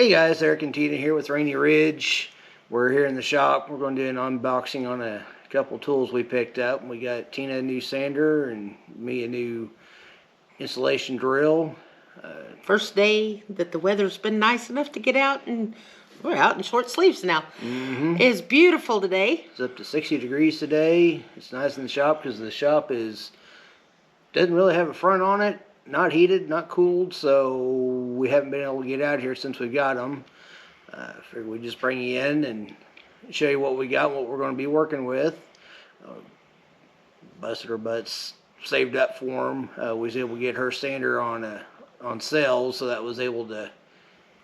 Hey guys, Eric and Tina here with Rainy Ridge. We're here in the shop. We're going to do an unboxing on a couple tools we picked up. We got Tina a new sander and me a new installation drill. First day that the weather's been nice enough to get out, and we're out in short sleeves now. It's beautiful today. It's up to 60 degrees today. It's nice in the shop because the shop doesn't really have a front on it. Not heated, not cooled, so we haven't been able to get out here since we got them. Figured we'd just bring you in and show you what we got, what we're going to be working with. Busted her butts saved up for them. We was able to get her sander on sale, so that was able to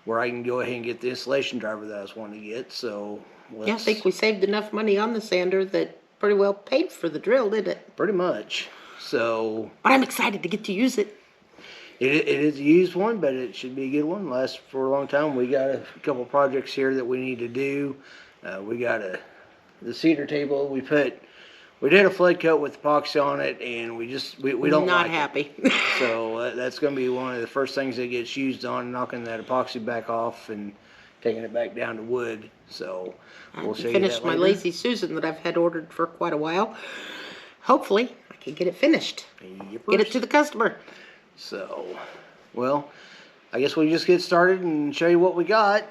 where I can go ahead and get the installation driver that I was wanting to get. So yeah, I think we saved enough money on the sander that pretty well paid for the drill, didn't it? Pretty much. So, but I'm excited to get to use it. It is a used one, but it should be a good one. Lasts for a long time. We got a couple projects here that we need to do. We got the cedar table. We did a flood coat with epoxy on it, and we don't not like happy. It. So that's going to be one of the first things that gets used on, knocking that epoxy back off and taking it back down to wood. So we'll show you that later. Finished my Lazy Susan that I've had ordered for quite a while. Hopefully, I can get it finished. Get it to the customer. So, well, I guess we'll just get started and show you what we got.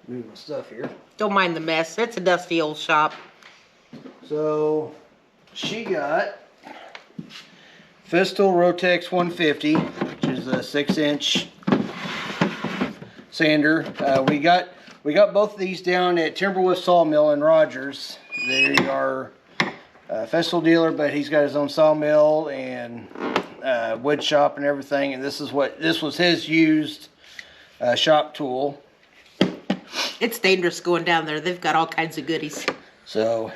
Move my stuff here. Don't mind the mess. It's a dusty old shop. So, she got Festool RO 150, which is a 6-inch sander. We got both of these down at Timberwolf Sawmill in Rogers. They are a Festool dealer, but he's got his own sawmill and wood shop and everything. And this was his used shop tool. It's dangerous going down there. They've got all kinds of goodies. So,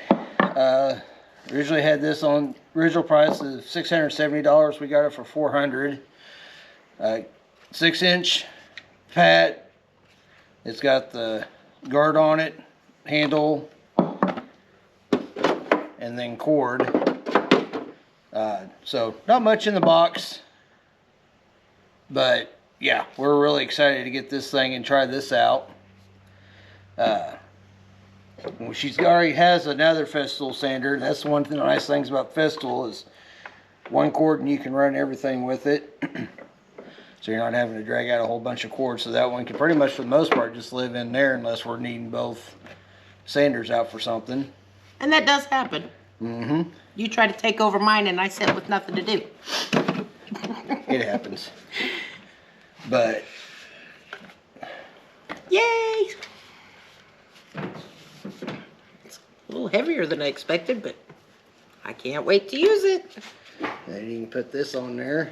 originally had this on original price of $670. We got it for $400. 6-inch pat. It's got the guard on it, handle, and then cord. So not much in the box, but yeah, we're really excited to get this thing and try this out. She's already has another Festool sander. That's one of the nice things about Festool is one cord and you can run everything with it. So you're not having to drag out a whole bunch of cords. So that one can pretty much for the most part just live in there unless we're needing both sanders out for something. And that does happen. You try to take over mine and I sit with nothing to do. It happens. But yay! It's a little heavier than I expected, but I can't wait to use it. then you can put this on there.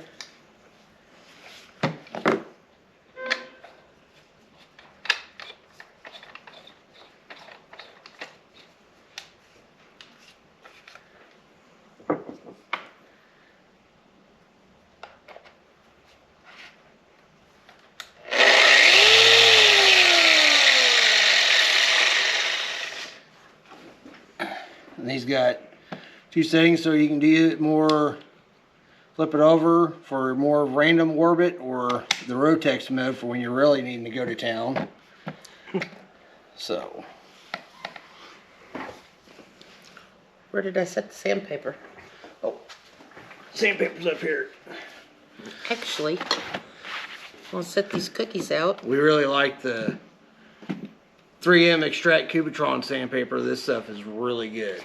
And he's got two settings so you can do it more, flip it over for more random orbit or the Rotex mode for when you're really needing to go to town. So. Where did I set the sandpaper? Oh, sandpaper's up here. Actually, I'll set these cookies out. We really like the 3M Extract Cubitron sandpaper. This stuff is really good.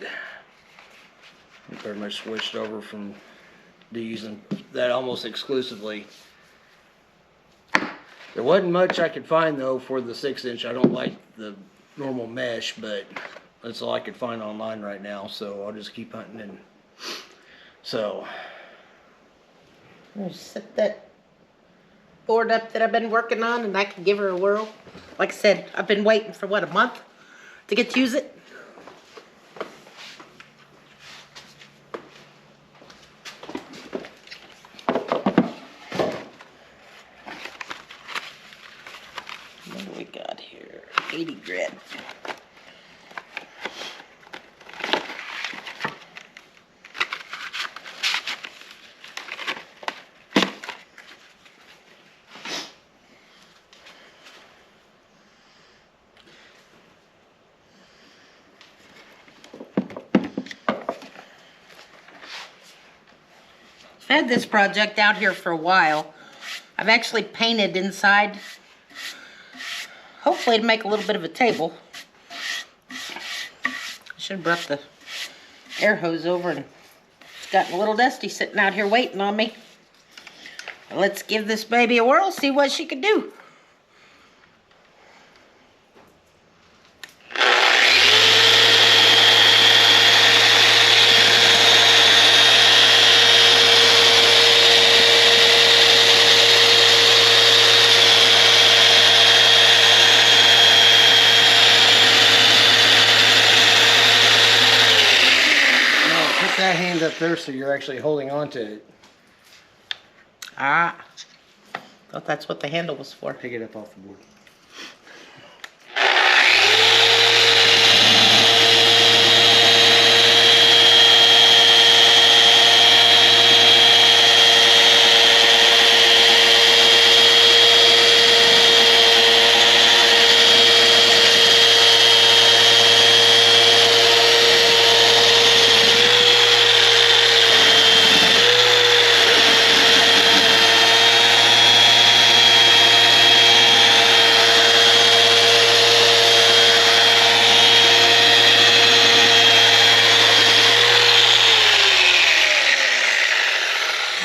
We pretty much switched over from using that almost exclusively. There wasn't much I could find though for the 6-inch. I don't like the normal mesh, but that's all I could find online right now. So I'll just keep hunting. And so I'll set that board up that I've been working on and I can give her a whirl. Like I said, I've been waiting for what, a month to get to use it? What do we got here? 80 grit. had this project out here for a while. I've actually painted inside, hopefully to make a little bit of a table. I should have brought the air hose over, and it's gotten a little dusty sitting out here waiting on me. Let's give this baby a whirl, see what she can do. That hand up there so you're actually holding on to it. Ah, thought that's what the handle was for. Pick it up off the board.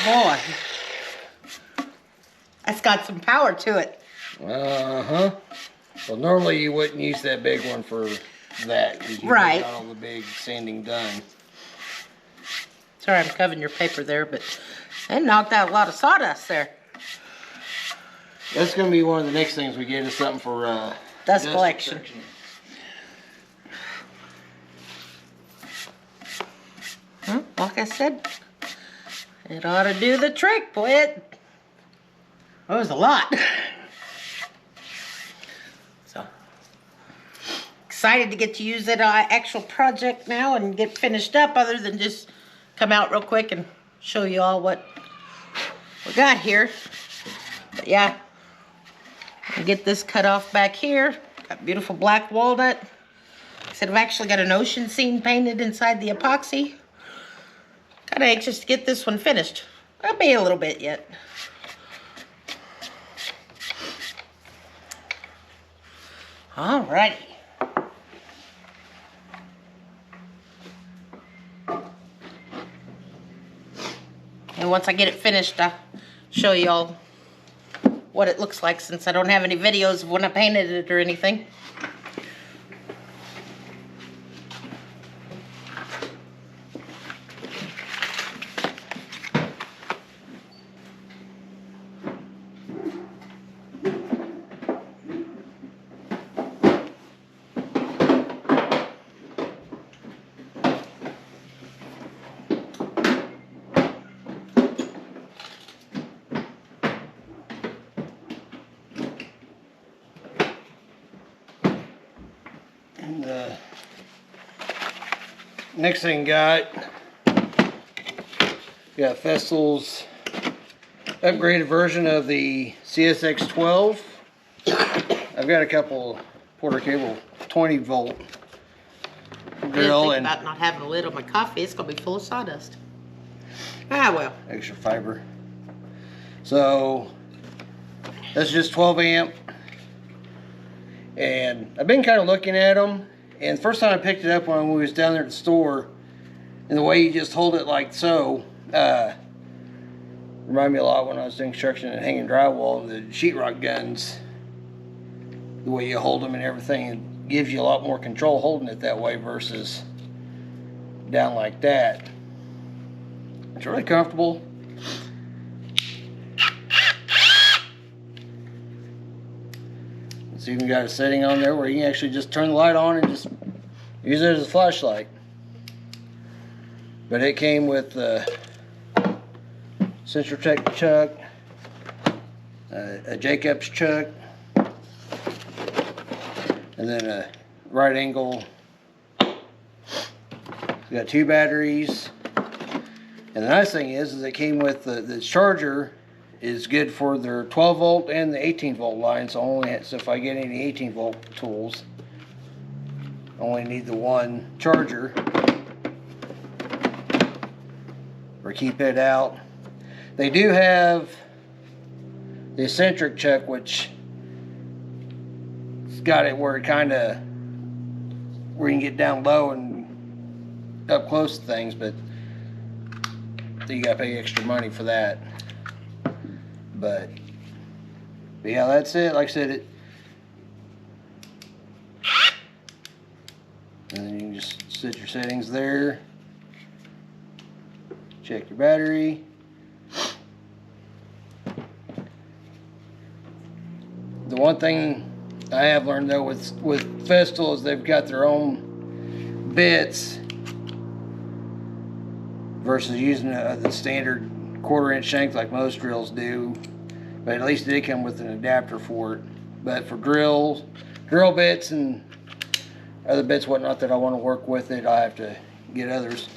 Boy, that's got some power to it. Uh-huh. Well, normally you wouldn't use that big one for that. 'Cause you Right. got all the big sanding done. Sorry, I'm covering your paper there, but they knocked out a lot of sawdust there. That's going to be one of the next things we get is something for Dust collection. Like I said, it ought to do the trick, boy. That was a lot. So, excited to get to use it on actual project now and get finished up, other than just come out real quick and show you all what we got here. But yeah, I'll get this cut off back here. Got beautiful black walnut. Like I said, I've actually got an ocean scene painted inside the epoxy. Kind of anxious to get this one finished. I'll be a little bit yet. Alrighty. And once I get it finished, I'll show y'all what it looks like, since I don't have any videos of when I painted it or anything. And the next thing got Festool's upgraded version of the CSX 12. I've got a couple Porter cable 20 volt I didn't drill think and about not having a lid on my coffee. It's gonna be full of sawdust. Ah well. extra fiber. So that's just 12 amp. And I've been kind of looking at them, and the first time I picked it up when we was down there at the store, and the way you just hold it like so, remind me a lot when I was doing construction and hanging drywall, the sheetrock guns, the way you hold them and everything, it gives you a lot more control holding it that way versus down like that. It's really comfortable. It's even got a setting on there where you can actually just turn the light on and just use it as a flashlight. But it came with a Centrotech chuck, a Jacobs chuck, and then a right angle. It's got 2 batteries. And the nice thing is it came with the charger is good for their 12 volt and the 18 volt line. So if I get any 18 volt tools, I only need the one charger or keep it out. They do have the eccentric chuck, which has got it where it kind of, where you can get down low and up close to things, but you gotta pay extra money for that. But yeah, that's it. Like I said, it. And then you can just set your settings there. Check your battery. The one thing I have learned though with Festool is they've got their own bits versus using the standard 1/4-inch shank like most drills do. But at least they come with an adapter for it. But for drill bits and other bits, whatnot that I want to work with it, I have to get others.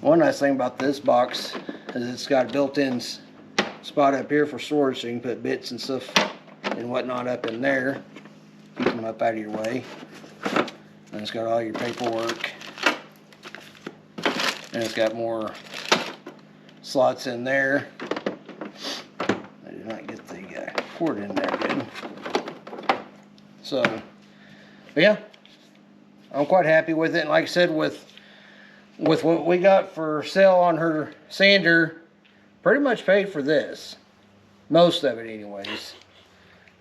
One nice thing about this box is it's got a built-in spot up here for storage, so you can put bits and stuff and whatnot up in there. Keep them up out of your way. And it's got all your paperwork. And it's got more slots in there. I did not get the cord in there good. So, but yeah, I'm quite happy with it. And like I said, with what we got for sale on her sander, pretty much paid for this. Most of it anyways.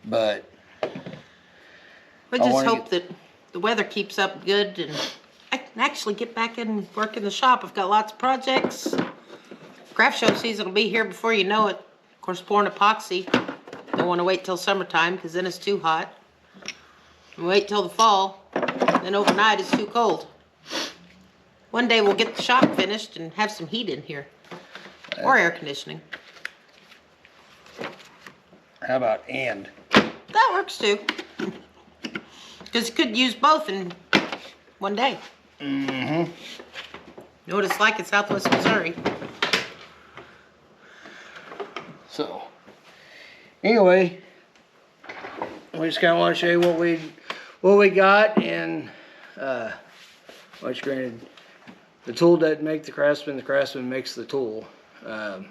But I just hope that the weather keeps up good and I can actually get back and work in the shop. I've got lots of projects. Craft show season will be here before you know it. Of course, pouring epoxy. Don't want to wait till summertime because then it's too hot. And wait till the fall. Then overnight it's too cold. One day we'll get the shop finished and have some heat in here. Or air conditioning. How about and? That works too. Because you could use both in one day. Mm-hmm. You know what it's like in Southwest Missouri. So, anyway, we just kind of want to show you what we got, and which granted, the tool doesn't make the craftsman makes the tool. A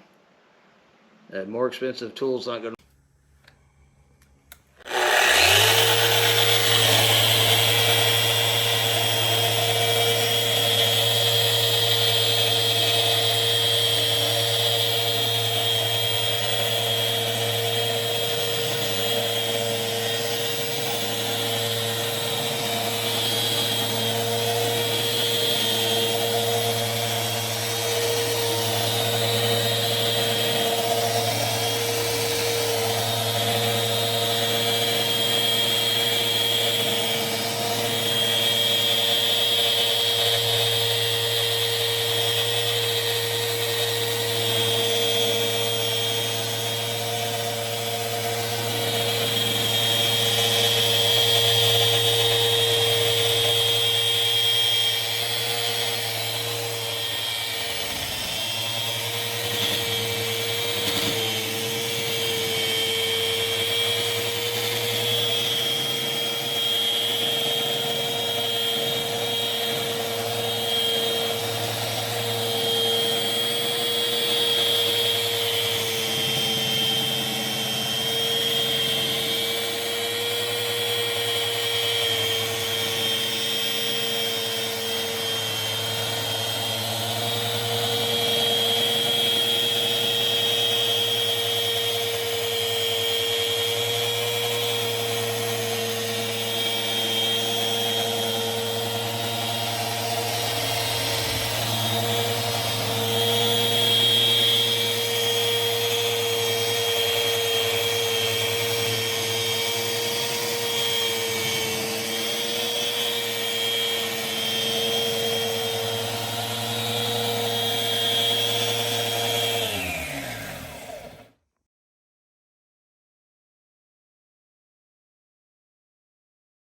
more expensive tool's not going to